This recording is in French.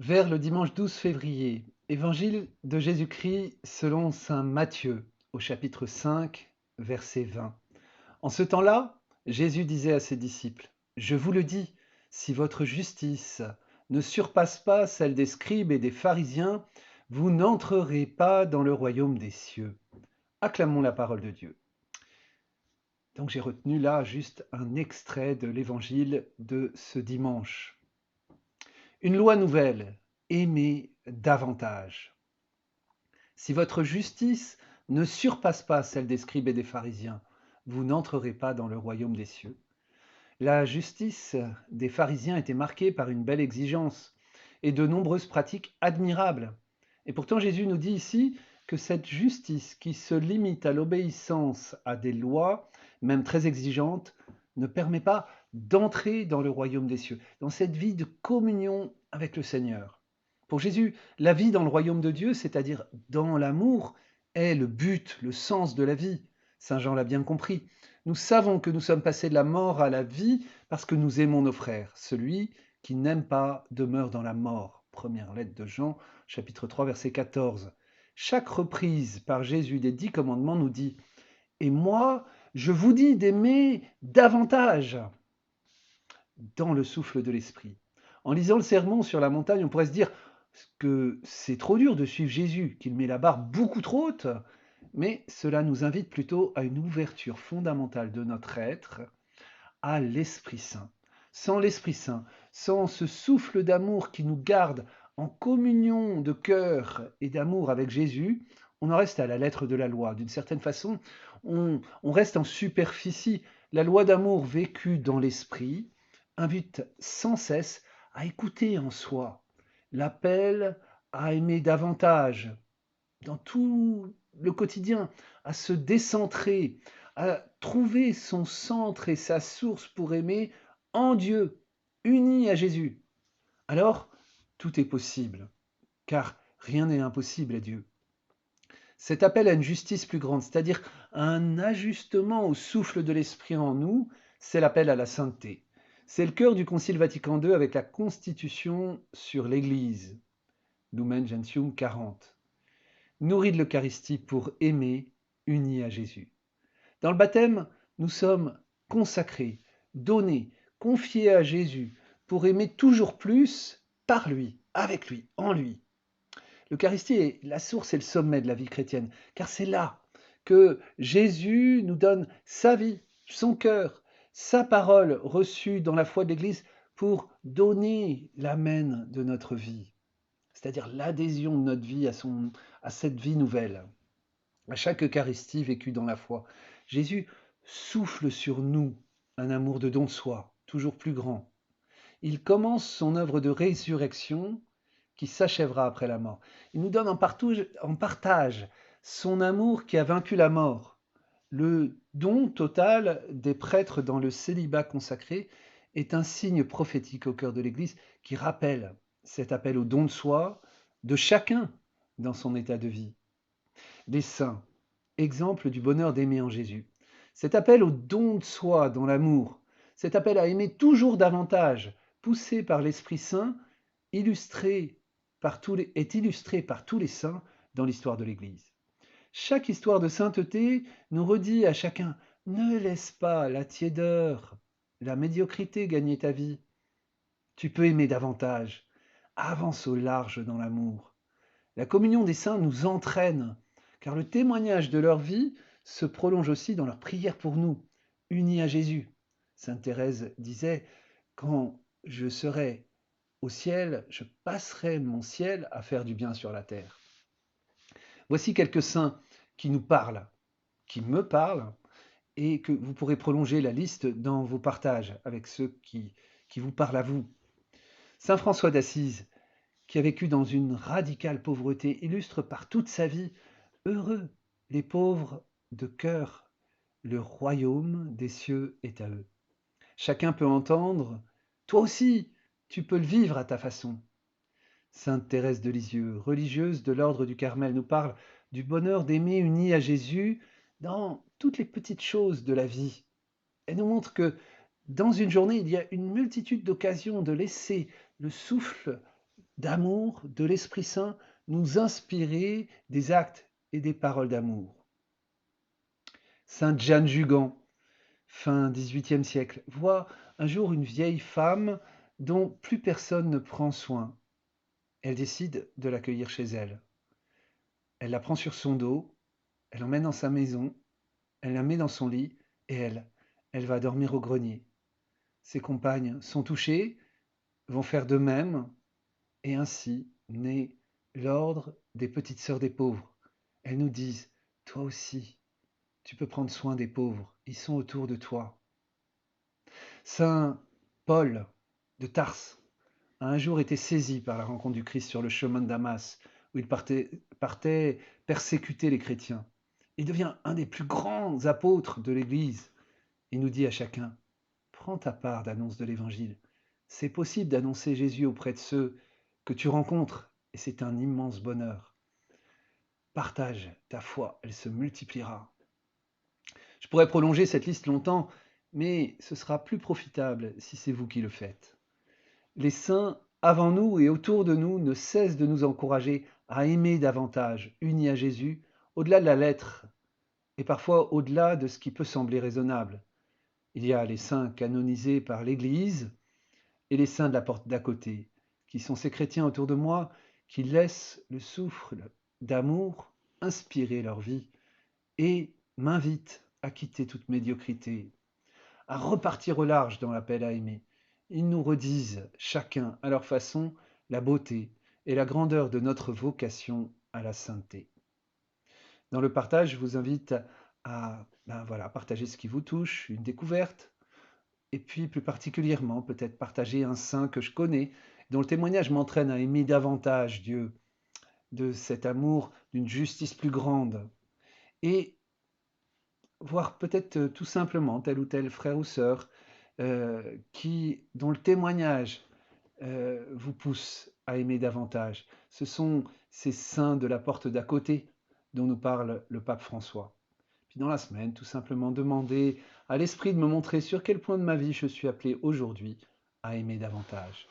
Vers le dimanche 12 février, Évangile de Jésus-Christ selon saint Matthieu, au chapitre 5, verset 20. En ce temps-là, Jésus disait à ses disciples, Je vous le dis, si votre justice ne surpasse pas celle des scribes et des pharisiens, vous n'entrerez pas dans le royaume des cieux. Acclamons la parole de Dieu. Donc j'ai retenu là juste un extrait de l'évangile de ce dimanche. Une loi nouvelle, aimer davantage. Si votre justice ne surpasse pas celle des scribes et des pharisiens, vous n'entrerez pas dans le royaume des cieux. La justice des pharisiens était marquée par une belle exigence et de nombreuses pratiques admirables. Et pourtant Jésus nous dit ici que cette justice qui se limite à l'obéissance à des lois, même très exigeantes, ne permet pas d'entrer dans le royaume des cieux, dans cette vie de communion avec le Seigneur. Pour Jésus, la vie dans le royaume de Dieu, c'est-à-dire dans l'amour, est le but, le sens de la vie. Saint Jean l'a bien compris. Nous savons que nous sommes passés de la mort à la vie parce que nous aimons nos frères. Celui qui n'aime pas demeure dans la mort. Première lettre de Jean, chapitre 3, verset 14. Chaque reprise par Jésus des 10 commandements nous dit « Et moi, je vous dis d'aimer davantage » dans le souffle de l'esprit. En lisant le sermon sur la montagne, on pourrait se dire que c'est trop dur de suivre Jésus, qu'il met la barre beaucoup trop haute, mais cela nous invite plutôt à une ouverture fondamentale de notre être à l'Esprit Saint. Sans l'Esprit Saint, sans ce souffle d'amour qui nous garde en communion de cœur et d'amour avec Jésus, on en reste à la lettre de la loi. D'une certaine façon, on reste en superficie. La loi d'amour vécue dans l'esprit invite sans cesse à écouter en soi l'appel à aimer davantage dans tout le quotidien, à se décentrer, à trouver son centre et sa source pour aimer en Dieu, uni à Jésus. Alors, tout est possible, car rien n'est impossible à Dieu. Cet appel à une justice plus grande, c'est-à-dire un ajustement au souffle de l'Esprit en nous, c'est l'appel à la sainteté. C'est le cœur du Concile Vatican II avec la Constitution sur l'Église, Lumen Gentium 40. Nourris de l'Eucharistie pour aimer, unis à Jésus. Dans le baptême, nous sommes consacrés, donnés, confiés à Jésus pour aimer toujours plus par lui, avec lui, en lui. L'Eucharistie est la source et le sommet de la vie chrétienne, car c'est là que Jésus nous donne sa vie, son cœur, sa parole reçue dans la foi de l'Église pour donner l'amen de notre vie, c'est-à-dire l'adhésion de notre vie à cette vie nouvelle. À chaque Eucharistie vécue dans la foi, Jésus souffle sur nous un amour de don de soi, toujours plus grand. Il commence son œuvre de résurrection qui s'achèvera après la mort. Il nous donne en partage son amour qui a vaincu la mort. Le don total des prêtres dans le célibat consacré est un signe prophétique au cœur de l'Église qui rappelle cet appel au don de soi de chacun dans son état de vie. Les saints, exemple du bonheur d'aimer en Jésus. Cet appel au don de soi dans l'amour, cet appel à aimer toujours davantage, poussé par l'Esprit Saint, est illustré par tous les saints dans l'histoire de l'Église. Chaque histoire de sainteté nous redit à chacun, ne laisse pas la tiédeur, la médiocrité gagner ta vie. Tu peux aimer davantage. Avance au large dans l'amour. La communion des saints nous entraîne, car le témoignage de leur vie se prolonge aussi dans leur prière pour nous, unis à Jésus. Sainte Thérèse disait, quand je serai au ciel, je passerai mon ciel à faire du bien sur la terre. Voici quelques saints qui nous parlent, qui me parlent, et que vous pourrez prolonger la liste dans vos partages avec ceux qui vous parlent à vous. Saint François d'Assise, qui a vécu dans une radicale pauvreté, illustre par toute sa vie « Heureux les pauvres de cœur, le royaume des cieux est à eux ». Chacun peut entendre « Toi aussi, tu peux le vivre à ta façon ». Sainte Thérèse de Lisieux, religieuse de l'ordre du Carmel, nous parle du bonheur d'aimer unis à Jésus dans toutes les petites choses de la vie. Elle nous montre que dans une journée, il y a une multitude d'occasions de laisser le souffle d'amour de l'Esprit Saint nous inspirer des actes et des paroles d'amour. Sainte Jeanne Jugan, fin XVIIIe siècle, voit un jour une vieille femme dont plus personne ne prend soin. Elle décide de l'accueillir chez elle. Elle la prend sur son dos, elle l'emmène dans sa maison, elle la met dans son lit et elle va dormir au grenier. Ses compagnes sont touchées, vont faire de même, et ainsi naît l'ordre des petites sœurs des pauvres. Elles nous disent, toi aussi, tu peux prendre soin des pauvres, ils sont autour de toi. Saint Paul de Tarse a un jour été saisi par la rencontre du Christ sur le chemin de Damas, où il partait persécuter les chrétiens. Il devient un des plus grands apôtres de l'Église. Il nous dit à chacun, prends ta part d'annonce de l'Évangile. C'est possible d'annoncer Jésus auprès de ceux que tu rencontres, et c'est un immense bonheur. Partage ta foi, elle se multipliera. Je pourrais prolonger cette liste longtemps, mais ce sera plus profitable si c'est vous qui le faites. Les saints avant nous et autour de nous ne cessent de nous encourager à aimer davantage, unis à Jésus, au-delà de la lettre, et parfois au-delà de ce qui peut sembler raisonnable. Il y a les saints canonisés par l'Église et les saints de la porte d'à côté, qui sont ces chrétiens autour de moi qui laissent le souffle d'amour inspirer leur vie et m'invitent à quitter toute médiocrité, à repartir au large dans l'appel à aimer. Ils nous redisent, chacun à leur façon, la beauté et la grandeur de notre vocation à la sainteté. Dans le partage, je vous invite à partager ce qui vous touche, une découverte, et puis plus particulièrement peut-être partager un saint que je connais, dont le témoignage m'entraîne à aimer davantage Dieu, de cet amour, d'une justice plus grande, et voir peut-être tout simplement tel ou tel frère ou sœur dont le témoignage vous pousse à aimer davantage. Ce sont ces saints de la porte d'à côté dont nous parle le pape François. Puis dans la semaine, tout simplement demander à l'Esprit de me montrer sur quel point de ma vie je suis appelé aujourd'hui à aimer davantage.